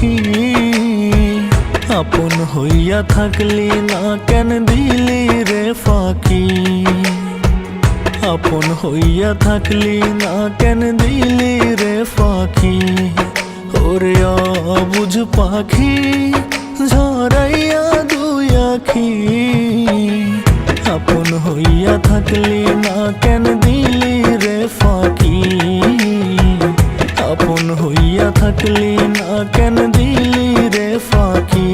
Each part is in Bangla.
পাখি, আপন হইয়া থাকলি না কেন দিলি রে ফাঁকি। আপন হইয়া থাকলি না কেন দিলি রে ফাঁকি। ওরে অবুঝ পাখি ঝরাইয়া দুই আখি, আপন হইয়া থাকলি না কেন দিলি রে ফাঁকি। আপন হইয়া থাকলি না কেন দিলি রে ফাঁকি।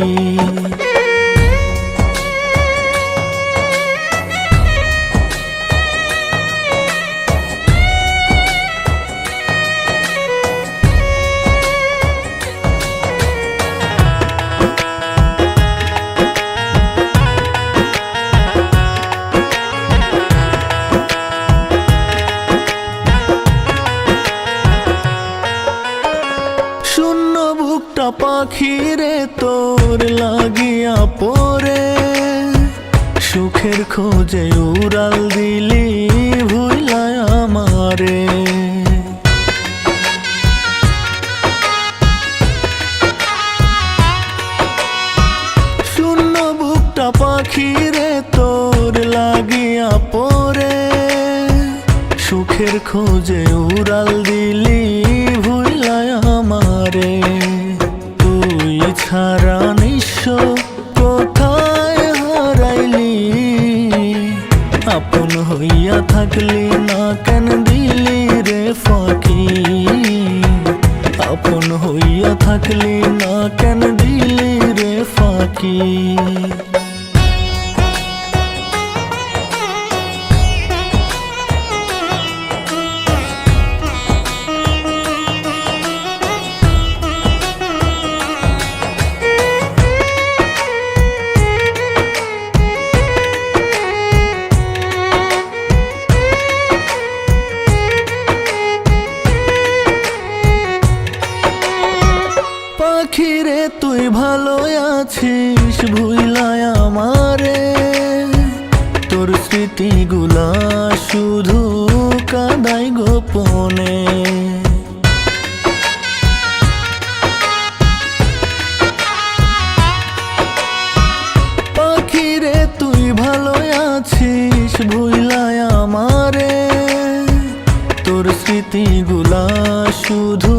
শূন্য বুকটা পাখিরে তোর লাগিয়া পরে, সুখের খোঁজে উড়াল দিলি ভুইলায় আমারে। শূন্য বুকটা পাখিরে তোর লাগিয়া পরে, সুখের খোঁজে উড়াল দিলি ভুইলায় আমারে। তুই ছাড়া নিঃস্ব কোথায় হারাইলি, আপন হইয়া থাকলি না কেন দিলি রে ফাঁকি। আপন হইয়া থাকলি না কেন দিলি রে ফাঁকি। পাখিরে তুই ভালো আছিস ভুইলায় আমারে, তোর স্মৃতিগুলা শুধু কাদাই গোপনে। পাখিরে তুই ভালো আছিস ভুইলায় আমারে, তোর স্মৃতিগুলা শুধু